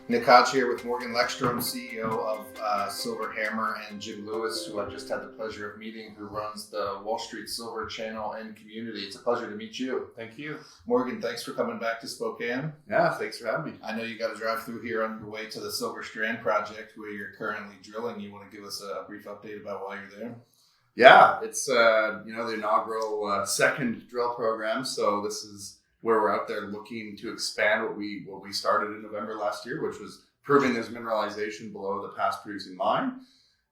Nick Hodge here with Morgan Leckstrom, CEO of Silver Hammer, and Jim Lewis, who I've just had the pleasure of meeting, who runs the Wall Street Silver channel and community. It's a pleasure to meet you. Thank you. Morgan, thanks for coming back to Spokane. Yeah, thanks for having me. I know you got to drive through here on your way to the Silver Strand project where you're currently drilling. You want to give us a brief update about why you're there? Yeah, it's the inaugural second drill program. So this is where we're out there looking to expand what we started in November last year, which was proving there's mineralization below the past producing mine.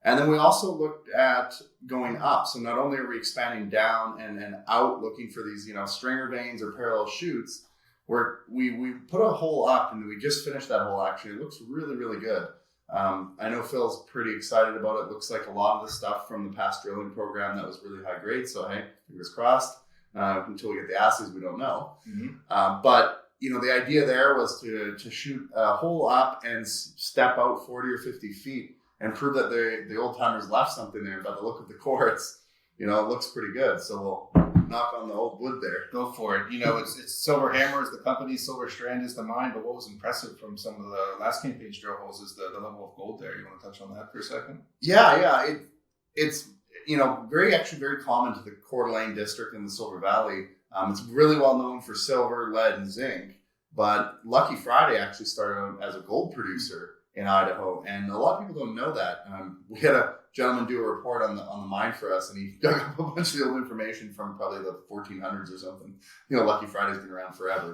And then we also looked at going up. So not only are we expanding down and out looking for these, stringer veins or parallel shoots, we put a hole up and we just finished that hole actually. It looks really, really good. I know Phil's pretty excited about it. Looks like a lot of the stuff from the past drilling program that was really high grade. So hey, fingers crossed. Until we get the assays, we don't know. Mm-hmm. But the idea there was to shoot a hole up and step out 40 or 50 feet and prove that the old timers left something there. By the look of the quartz, it looks pretty good. So we'll knock on the old wood there. Go for it. It's Silver Hammer is the company, Silver Strand is the mine. But what was impressive from some of the last campaign's drill holes is the level of gold there. You want to touch on that for a second? Yeah. It's very common to the Coeur d'Alene district in the Silver Valley. It's really well known for silver, lead, and zinc. But Lucky Friday actually started out as a gold producer in Idaho, and a lot of people don't know that. We had a gentleman do a report on the mine for us, and he dug up a bunch of the old information from probably the 1400s or something. Lucky Friday's been around forever,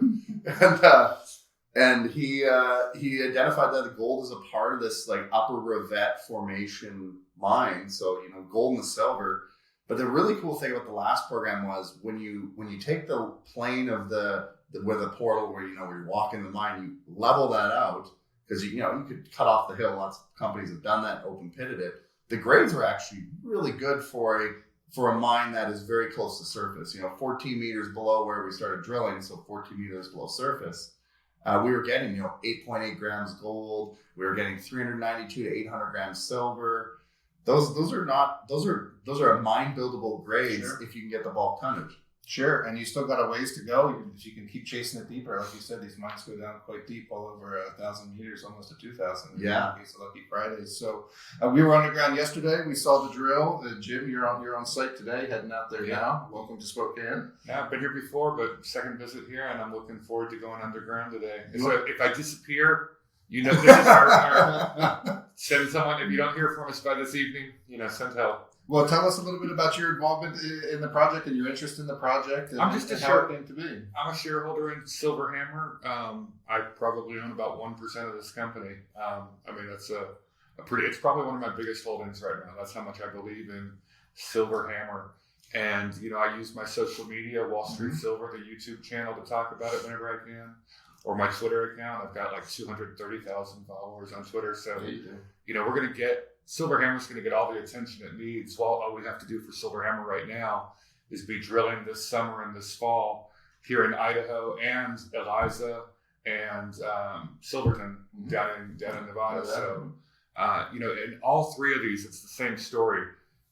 and he identified that the gold is a part of this like upper Revette formation mine. So gold and the silver. But the really cool thing about the last program was when you take the plane of where the portal where you're walking the mine, you level that out because you could cut off the hill. Lots of companies have done that, open pitted it. The grades were actually really good for a mine that is very close to surface. 14 meters below where we started drilling, so 14 meters below surface. We were getting 8.8 grams gold. We were getting 392 to 800 grams silver. Those are mine buildable grades. Sure. If you can get the bulk tonnage. Sure, and you still got a ways to go. If you can keep chasing it deeper, like you said, these mines go down quite deep, all over 1,000 meters, almost to 2,000. Yeah. In the case of Lucky Fridays. So we were underground yesterday. We saw the drill. Jim, you're on site today, heading out there now. Welcome to Spokane. Yeah, I've been here before, but second visit here, and I'm looking forward to going underground today. So if I disappear, this is our send someone. If you don't hear from us by this evening, send help. Well, tell us a little bit about your involvement in the project and your interest in the project. And, I'm just how it came to be. I'm a shareholder in Silver Hammer. I probably own about 1% of this company. That's it's probably one of my biggest holdings right now. That's how much I believe in Silver Hammer. And, I use my social media, Wall Street Silver, the YouTube channel to talk about it whenever I can. Or my Twitter account. I've got like 230,000 followers on Twitter. So, we're going to get Silver Hammer's going to get all the attention it needs. Well, all we have to do for Silver Hammer right now is be drilling this summer and this fall here in Idaho and Eliza and Silverton down in Nevada. So, in all three of these, it's the same story.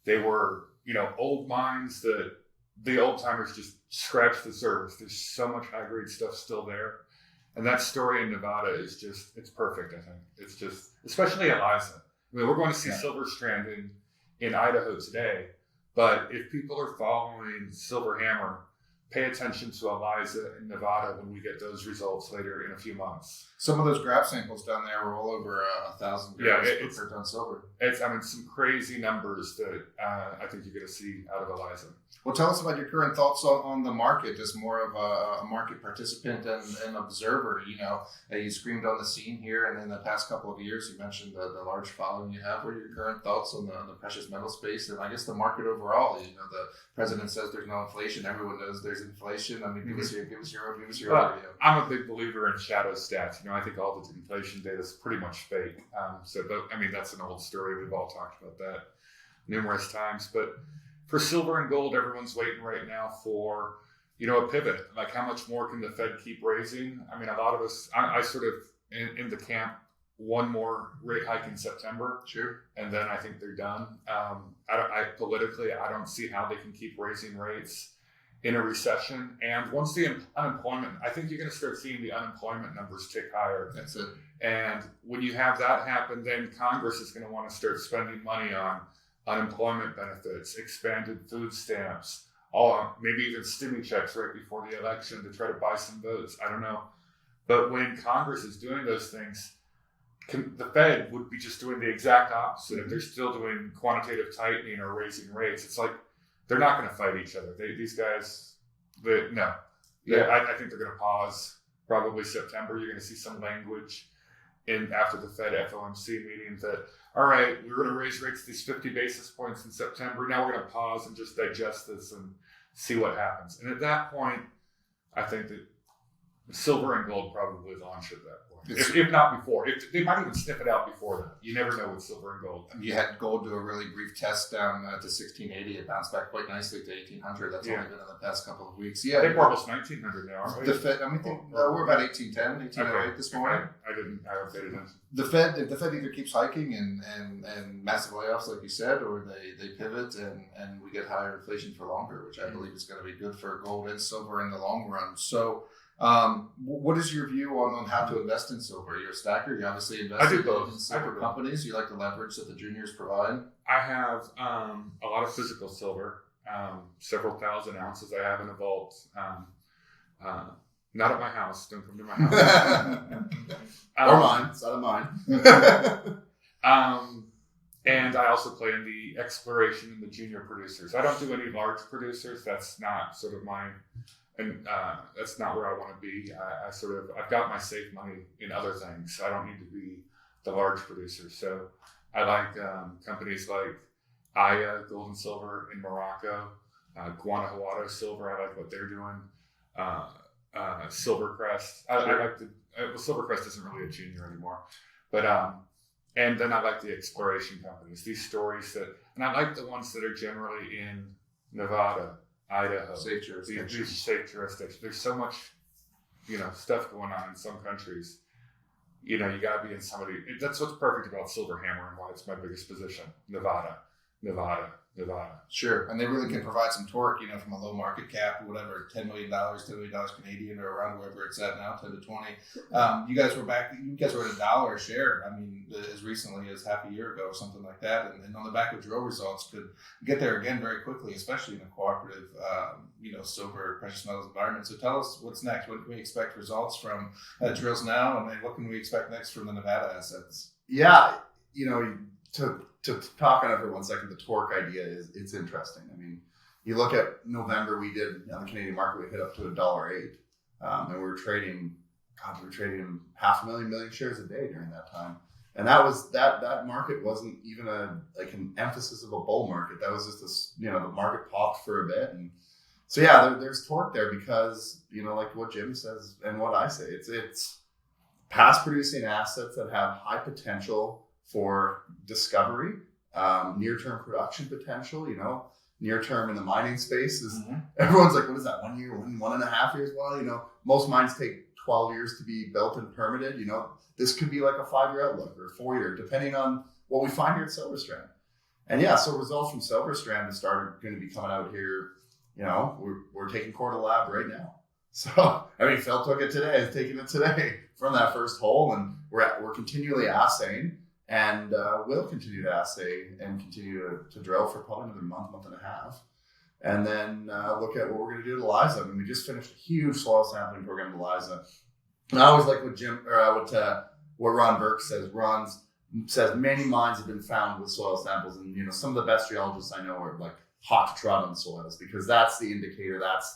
They were, old mines that the old timers just scratched the surface. There's so much high grade stuff still there. And that story in Nevada is it's perfect, I think. It's just, especially Eliza. We're going to see Silver Strand in Idaho today, but if people are following Silver Hammer, pay attention to Eliza in Nevada when we get those results later in a few months. Some of those graph samples down there were all over 1,000 grams per ton silver. It's some crazy numbers that I think you're going to see out of Eliza. Well, tell us about your current thoughts on the market as more of a market participant and observer. You screamed on the scene here, and in the past couple of years, you mentioned the large following you have. What are your current thoughts on the precious metal space and I guess the market overall? The president says there's no inflation. Everyone knows there's inflation. Give us your overview. I'm a big believer in shadow stats. I think all the inflation data is pretty much fake. That's an old story. We've all talked about that numerous times. But for silver and gold, everyone's waiting right now for, a pivot. Like, how much more can the Fed keep raising? A lot of us, I sort of in the camp, one more rate hike in September. Sure. And then I think they're done. Politically, I don't see how they can keep raising rates in a recession. And once the unemployment, I think you're going to start seeing the unemployment numbers tick higher. That's it. And when you have that happen, then Congress is going to want to start spending money on unemployment benefits, expanded food stamps, maybe even stimmy checks right before the election to try to buy some votes. I don't know. But when Congress is doing those things, the Fed would be just doing the exact opposite. If they're still doing quantitative tightening or raising rates, it's like they're not going to fight each other. These guys, no. Yeah. I think they're going to pause probably September. You're going to see some language after the Fed FOMC meeting that, all right, we're going to raise rates these 50 basis points in September. Now we're going to pause and just digest this and see what happens. And at that point, I think that silver and gold probably launch at that point. If not before. They might even sniff it out before that. You never know with silver and gold. You had gold do a really brief test down to 1680. It bounced back quite nicely to 1800. That's only been in the past couple of weeks. Yeah, I think we're almost 1900 now, aren't we? The Fed, we're about 1810, 1808 this morning. I haven't paid attention. The Fed either keeps hiking and massive layoffs, like you said, or they pivot and we get higher inflation for longer, which I believe is going to be good for gold and silver in the long run. So, what is your view on how to invest in silver? You're a stacker. You obviously invest in silver companies. You like the leverage that the juniors provide. I have a lot of physical silver, several thousand ounces. I have in a vault. Not at my house. Don't come to my house. Or mine. It's not of mine. And I also play in the exploration and the junior producers. I don't do any large producers. That's not sort of that's not where I want to be. I've got my safe money in other things. I don't need to be the large producer. So I like companies like Aya Gold and Silver in Morocco, Guanajuato Silver. I like what they're doing. Silvercrest. I like Silvercrest isn't really a junior anymore, but and then I like the exploration companies. These stories and I like the ones that are generally in Nevada, Idaho, safe jurisdictions. These safe jurisdictions. There's so much, stuff going on in some countries. You got to be in somebody. That's what's perfect about SilverHammer and why it's my biggest position. Nevada. Sure, and they really can provide some torque, from a low market cap, whatever, $10 million Canadian, or around wherever it's at now, 10 to 20. You guys were at $1 a share. I mean, as recently as half a year ago, or something like that. And on the back of drill results, could get there again very quickly, especially in a cooperative, silver precious metals environment. So tell us what's next. What can we expect results from drills now, and what can we expect next from the Nevada assets? Yeah, to talk on it for 1 second, the torque idea it's interesting. I mean, you look at November, we did on the Canadian market, we hit up to $1.08, and we were trading 500,000 million shares a day during that time. And that market wasn't even an emphasis of a bull market. That was just the market popped for a bit, and so yeah, there's torque there because like what Jim says and what I say, it's past producing assets that have high potential for discovery, near-term production potential, near-term in the mining space is, everyone's like, what is that, 1 year, 1.5 years? Well, most mines take 12 years to be built and permitted. This could be like a 5-year outlook or a 4-year, depending on what we find here at Silver Strand. And yeah, so results from Silver Strand are going to be coming out here. We're taking core to lab right now. So, Phil took it today, is taking it today from that first hole, and we're continually assaying. And we'll continue to assay and continue to drill for probably another month and a half. And then look at what we're going to do at Eliza. We just finished a huge soil sampling program at Eliza. And I always like what Ron Burke says. Ron says many mines have been found with soil samples. And, some of the best geologists I know are like hot to trot on soils because that's the indicator. That's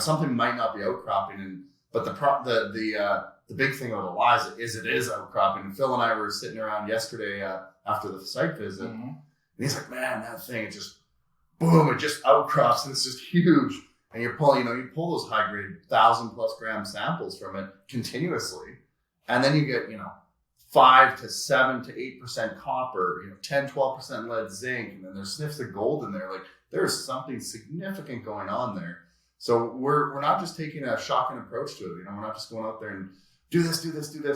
something might not be outcropping. But the big thing about Eliza is it is outcropping. And Phil and I were sitting around yesterday after the site visit, and he's like, "Man, that thing, it just outcrops, and it's just huge." And you pull those high grade 1,000+ gram samples from it continuously, and then you get 5 to 7 to 8% copper, 10-12% lead zinc, and then there's sniffs of gold in there. Like there's something significant going on there. So we're not just taking a shotgun approach to it. We're not just going out there and do this.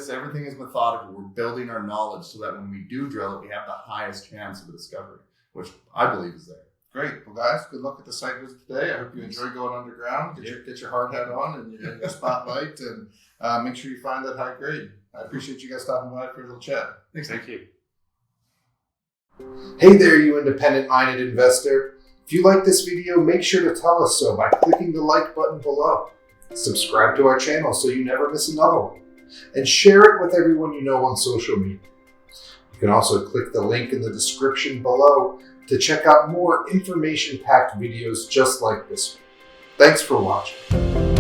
Everything is methodical. We're building our knowledge so that when we do drill it, we have the highest chance of a discovery, which I believe is there. Great. Well, guys, good luck at the site visit today. I hope you enjoy going underground. Get your hard hat on and your spotlight, and make sure you find that high grade. I appreciate you guys stopping by for a little chat. Thank you. Hey there, you independent-minded investor. If you like this video, make sure to tell us so by clicking the like button below. Subscribe to our channel so you never miss another one. And share it with everyone you know on social media. You can also click the link in the description below to check out more information-packed videos just like this one. Thanks for watching.